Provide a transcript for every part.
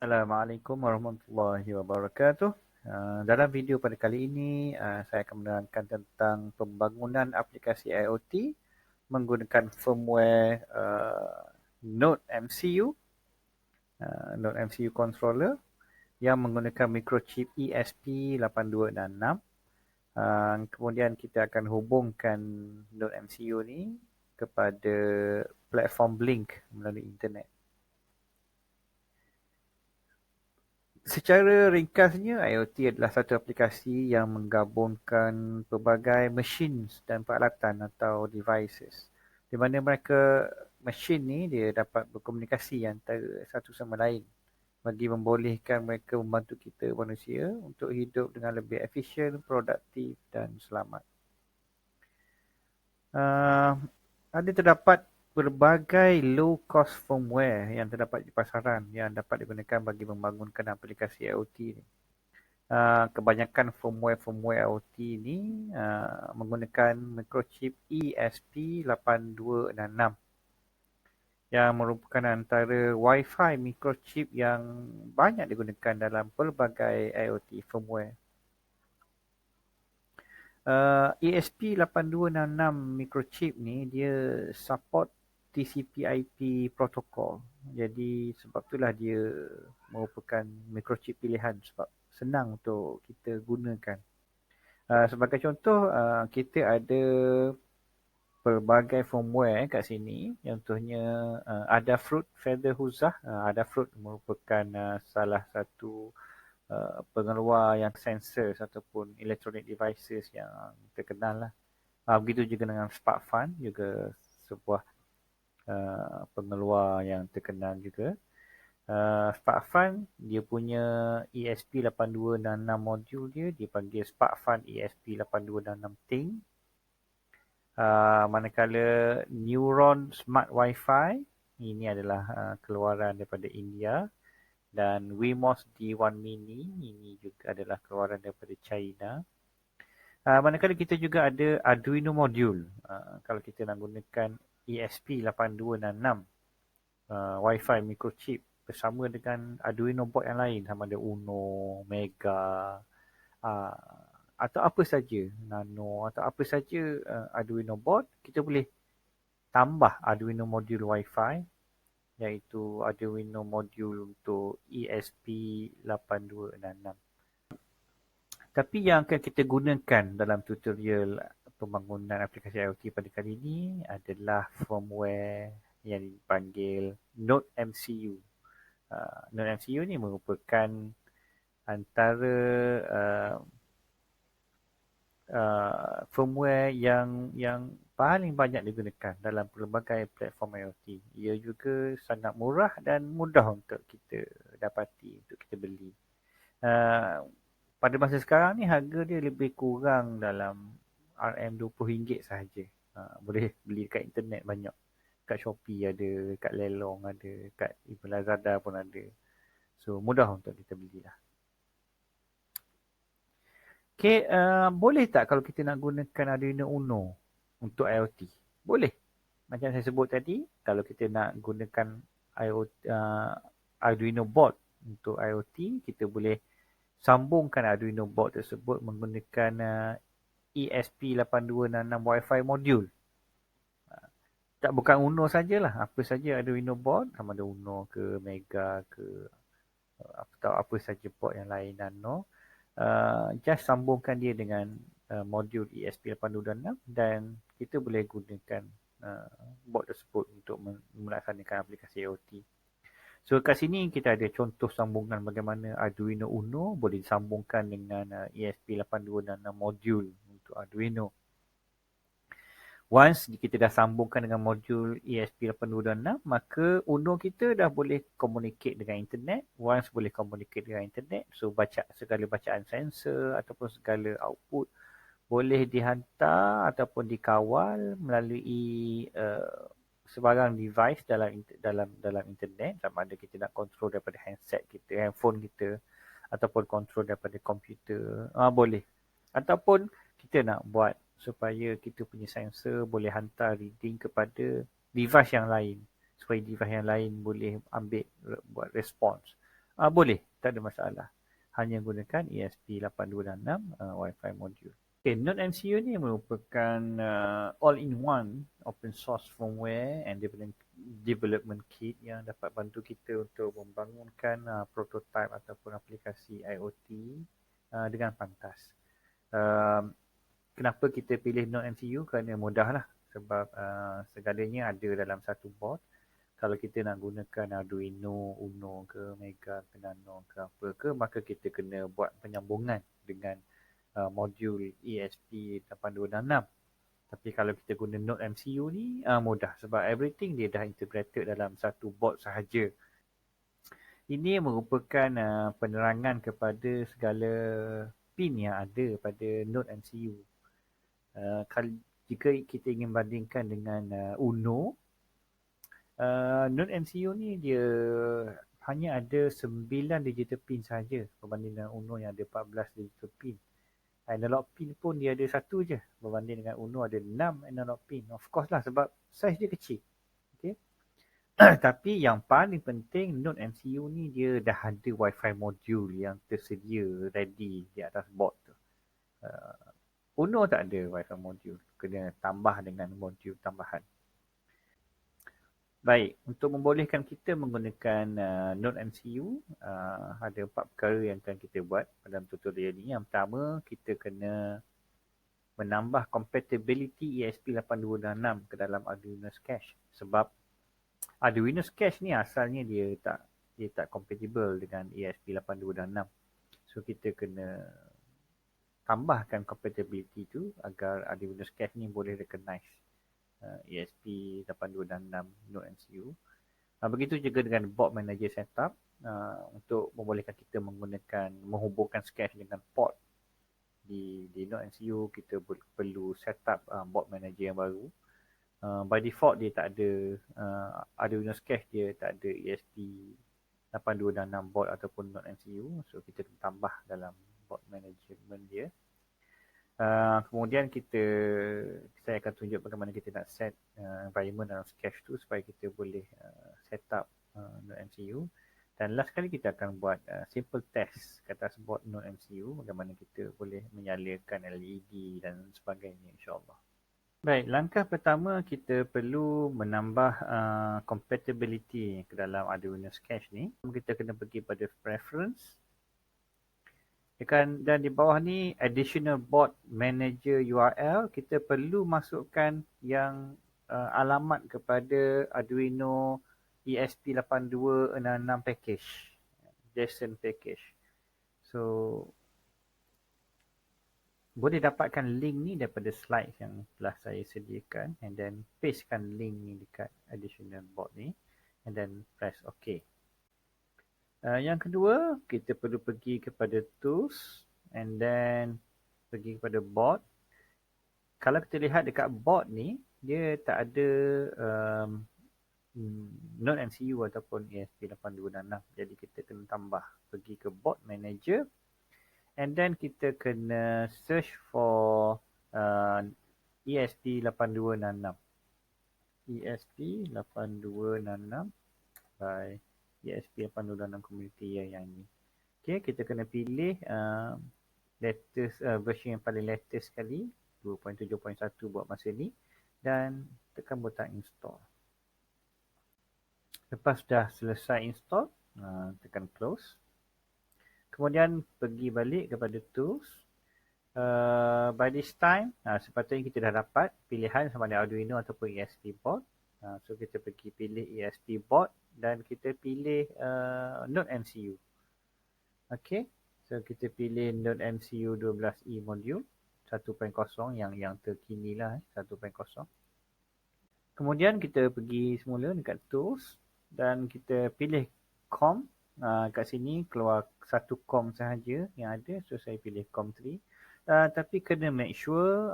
Assalamualaikum warahmatullahi wabarakatuh. Dalam video pada kali ini, saya akan menerangkan tentang pembangunan aplikasi IoT menggunakan firmware Node MCU, Node MCU controller yang menggunakan microchip ESP8266. Kemudian kita akan hubungkan Node MCU ni kepada platform Blink melalui internet. Secara ringkasnya, IoT adalah satu aplikasi yang menggabungkan pelbagai machines dan peralatan atau devices. Di mana mesin ni dia dapat berkomunikasi antara satu sama lain bagi membolehkan mereka membantu kita manusia untuk hidup dengan lebih efisien, produktif dan selamat. Terdapat berbagai low-cost firmware yang terdapat di pasaran yang dapat digunakan bagi membangunkan aplikasi IoT ni. Kebanyakan firmware IoT ni menggunakan microchip ESP8266 yang merupakan antara Wi-Fi microchip yang banyak digunakan dalam pelbagai IoT firmware. ESP8266 microchip ni dia support TCP/IP protocol. Jadi sebab itulah dia merupakan microchip pilihan sebab senang untuk kita gunakan. Sebagai contoh, kita ada pelbagai firmware kat sini. Contohnya Adafruit Featherhuzah. Adafruit merupakan salah satu pengeluar yang sensors ataupun electronic devices yang terkenal lah. Begitu juga dengan SparkFun, juga sebuah pengeluar yang terkenal juga. SparkFun, dia punya ESP8266 modul dia dipanggil SparkFun ESP8266 Ting. Manakala Neuron Smart Wi-Fi, ini adalah keluaran daripada India. Dan Wemos D1 Mini, ini juga adalah keluaran daripada China. Manakala kita juga ada Arduino module. Kalau kita nak gunakan ESP8266 Wi-Fi microchip bersama dengan Arduino board yang lain, sama ada Uno, Mega, atau apa saja, Nano, atau apa saja Arduino board, kita boleh tambah Arduino module Wi-Fi, iaitu Arduino module untuk ESP8266. Tapi yang akan kita gunakan dalam tutorial pembangunan aplikasi IoT pada kali ini adalah firmware yang dipanggil Node MCU. Node MCU ni merupakan antara firmware yang paling banyak digunakan dalam pelbagai platform IoT. Ia juga sangat murah dan mudah untuk kita dapati, untuk kita beli. Pada masa sekarang ni harga dia lebih kurang dalam RM20 sahaja. Boleh beli kat internet banyak. Kat Shopee ada, kat Lelong ada, kat Lazada pun ada. So mudah untuk kita belilah. Okay, boleh tak kalau kita nak gunakan Arduino Uno untuk IoT? Boleh. Macam saya sebut tadi, kalau kita nak gunakan Arduino board untuk IoT, kita boleh sambungkan Arduino board tersebut menggunakan ESP8266 Wi-Fi module. Tak bukan Uno sajalah, apa saja Arduino board, sama ada Uno ke, Mega ke, atau apa saja board yang lain Nano. Just sambungkan dia dengan modul ESP8266 dan kita boleh gunakan board tersebut untuk melaksanakan aplikasi IoT. So kat sini kita ada contoh sambungan bagaimana Arduino Uno boleh disambungkan dengan ESP8266 modul untuk Arduino. Once kita dah sambungkan dengan modul ESP8266, maka Uno kita dah boleh communicate dengan internet. Once boleh communicate dengan internet, so segala bacaan sensor ataupun segala output boleh dihantar ataupun dikawal melalui sebarang device dalam internet, sama ada kita nak control daripada handset kita, handphone kita, ataupun control daripada komputer, boleh. Ataupun kita nak buat supaya kita punya sensor boleh hantar reading kepada device yang lain, supaya device yang lain boleh buat response. Boleh, tak ada masalah. Hanya gunakan ESP8266 Wi-Fi module. Okay, Node MCU ni merupakan all-in-one open source firmware and development kit yang dapat bantu kita untuk membangunkan prototype ataupun aplikasi IoT dengan pantas. Kenapa kita pilih Node MCU? Kerana mudah lah. Sebab segalanya ada dalam satu board. Kalau kita nak gunakan Arduino, Uno ke, Mega ke, Nano ke apa ke, maka kita kena buat penyambungan dengan modul ESP8266. Tapi kalau kita guna Node MCU ni mudah sebab everything dia dah integrated dalam satu board sahaja. Ini merupakan penerangan kepada segala pin yang ada pada Node MCU. Jika kita ingin bandingkan dengan Uno, Node MCU ni dia hanya ada 9 digital pin saja berbanding dengan Uno yang ada 14 digital pin. Analog pin pun dia ada satu je berbanding dengan Uno ada 6 analog pin. Of course lah sebab saiz dia kecil. Okay. Tapi yang paling penting Node MCU ni dia dah ada Wi-Fi module yang tersedia ready di atas board tu. Uno tak ada Wi-Fi module. Kena tambah dengan modul tambahan. Baik, untuk membolehkan kita menggunakan Node MCU, ada 4 perkara yang akan kita buat dalam tutorial ini. Yang pertama, kita kena menambah compatibility ESP8266 ke dalam Arduino Cache. Sebab Arduino Cache ni asalnya dia tak compatible dengan ESP8266. So kita kena tambahkan compatibility tu agar Arduino Cache ni boleh recognize ESP8266 Node MCU. Begitu juga dengan board manager setup untuk membolehkan kita menghubungkan cache dengan port di Node MCU. Kita perlu setup board manager yang baru. By default dia tak ada Arduino Cache, dia tak ada ESP8266 board ataupun Node MCU. So kita tambah dalam board management dia. Kemudian saya akan tunjuk bagaimana kita nak set environment dalam cache tu supaya kita boleh set up Node MCU. Dan last kali kita akan buat simple test ke atas board Node MCU bagaimana kita boleh menyalakan LED dan sebagainya, insyaAllah. Baik, langkah pertama kita perlu menambah compatibility ke dalam Arduino Cache ni. Kita kena pergi pada preference. Dan di bawah ni additional board manager URL, kita perlu masukkan yang alamat kepada Arduino ESP8266 package, JSON package. So boleh dapatkan link ni daripada slide yang telah saya sediakan, and then pastekan link ni dekat additional board ni, and then press OK. Yang kedua, kita perlu pergi kepada tools and then pergi kepada board. Kalau kita lihat dekat board ni, dia tak ada Node MCU ataupun ESP8266. Jadi kita kena tambah, pergi ke board manager and then kita kena search for ESP8266. ESP8266 by ESP8266 community yang ni. Okay, kita kena pilih latest version yang paling latest sekali, 2.7.1 buat masa ni, dan tekan butang install. Lepas dah selesai install, tekan close. Kemudian pergi balik kepada tools. By this time, sepatutnya kita dah dapat pilihan sama ada Arduino ataupun ESP board. So kita pergi pilih ESP board dan kita pilih Node MCU. Okay, so kita pilih Node MCU 12E module 1.0 yang terkini lah, 1.0. Kemudian kita pergi semula dekat tools dan kita pilih COM. Kat sini keluar satu COM sahaja yang ada, so saya pilih COM3. Tapi kena make sure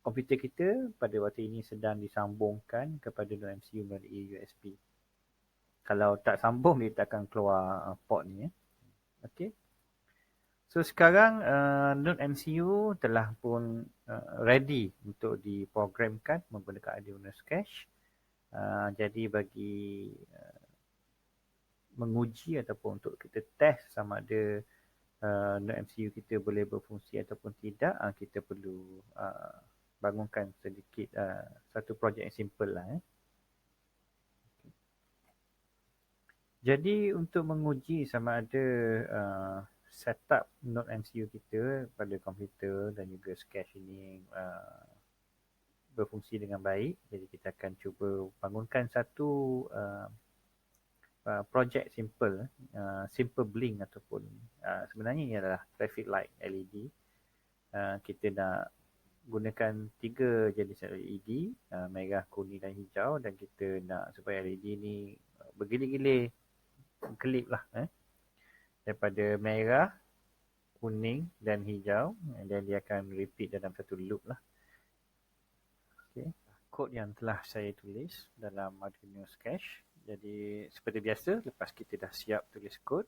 komputer kita pada waktu ini sedang disambungkan kepada Node MCU melalui USB. Kalau tak sambung, dia tak akan keluar port ni. Okay. So sekarang Node MCU telah pun ready untuk diprogramkan menggunakan Arduino Cache. Jadi bagi menguji ataupun untuk kita test sama ada Node MCU kita boleh berfungsi ataupun tidak, kita perlu bangunkan sedikit satu projek yang simple lah. Jadi untuk menguji sama ada setup Node MCU kita pada komputer dan juga cache ini berfungsi dengan baik, jadi kita akan cuba bangunkan satu projek simple, simple blink ataupun sebenarnya ini adalah traffic light LED. Kita nak gunakan 3 jenis LED, merah, kuning dan hijau, dan kita nak supaya LED ni bergilir-gilir kelip lah daripada merah, kuning dan hijau, dan dia akan repeat dalam satu loop lah. Okay. Kod yang telah saya tulis dalam Arduino Sketch. Jadi seperti biasa, lepas kita dah siap tulis kod,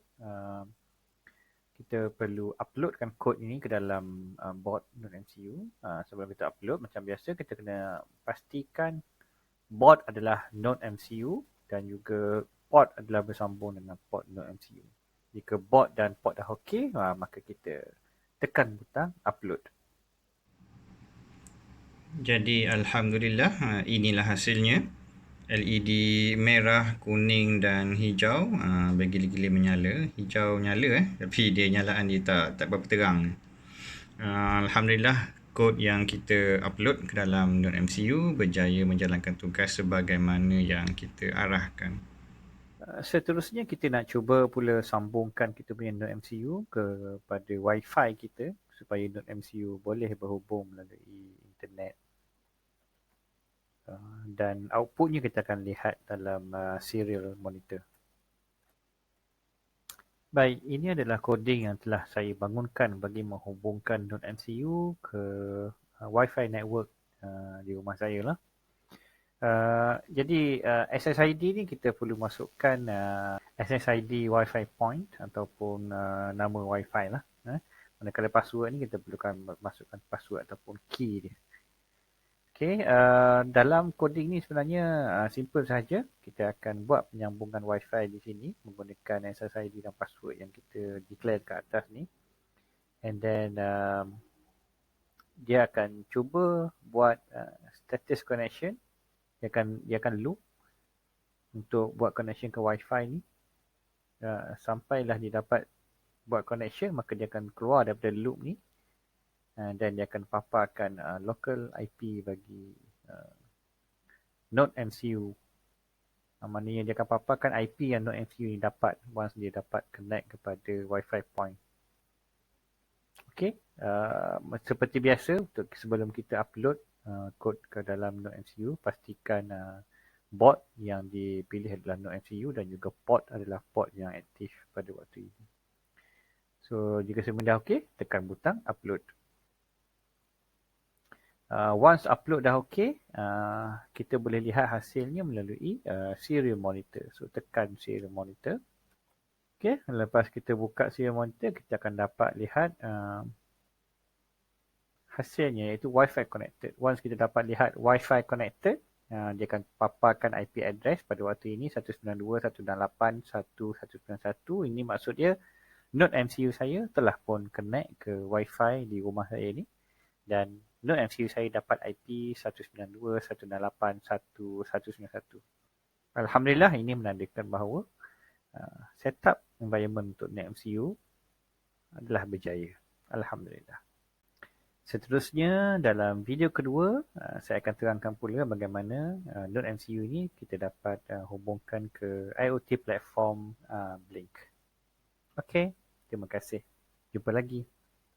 kita perlu uploadkan kod ini ke dalam board Node MCU. Sebelum kita upload, macam biasa kita kena pastikan board adalah Node MCU dan juga port adalah bersambung dengan port Node MCU. Jika board dan port dah okey, maka kita tekan butang upload. Jadi alhamdulillah, inilah hasilnya. LED merah, kuning dan hijau bergilir-gilir menyala. Hijau nyala tapi dia nyalaan dia tak berapa terang. Alhamdulillah, kod yang kita upload ke dalam Node MCU berjaya menjalankan tugas sebagaimana yang kita arahkan. Seterusnya kita nak cuba pula sambungkan kita punya Node MCU kepada Wi-Fi kita supaya Node MCU boleh berhubung melalui internet. Dan outputnya kita akan lihat dalam serial monitor. Baik, ini adalah coding yang telah saya bangunkan bagi menghubungkan Node MCU ke Wi-Fi network di rumah saya lah. Jadi SSID ni kita perlu masukkan SSID Wi-Fi point ataupun nama Wi-Fi lah. Manakala password ni kita perlukan masukkan password ataupun key dia. Okay, dalam coding ni sebenarnya simple sahaja. Kita akan buat penyambungan Wi-Fi di sini menggunakan SSID dan password yang kita declare kat atas ni. And then dia akan cuba buat status connection. Dia akan loop untuk buat connection ke Wi-Fi ni. Sampailah dia dapat buat connection, maka dia akan keluar daripada loop ni. Dan dia akan paparkan local IP bagi Node MCU. Maknanya dia akan paparkan IP yang Node MCU ni dapat once dia dapat connect kepada Wi-Fi point. Okay, seperti biasa, untuk sebelum kita upload kod ke dalam Node MCU, pastikan board yang dipilih adalah Node MCU dan juga port adalah port yang aktif pada waktu ini. So, jika semua dah okey, tekan butang upload. Once upload dah okey, kita boleh lihat hasilnya melalui serial monitor. So, tekan serial monitor. Okey, lepas kita buka serial monitor, kita akan dapat lihat hasilnya iaitu Wi-Fi connected. Once kita dapat lihat Wi-Fi connected, dia akan paparkan IP address pada waktu ini 192.168.1.191. Ini maksud dia Node MCU saya telah pun connect ke Wi-Fi di rumah saya ni. Dan Node MCU saya dapat IP 192.168.1.191. Alhamdulillah, ini menandakan bahawa setup environment untuk Node MCU adalah berjaya. Alhamdulillah. Seterusnya, dalam video kedua, saya akan terangkan pula bagaimana Node MCU ini kita dapat hubungkan ke IoT platform Blink. Okey, terima kasih. Jumpa lagi.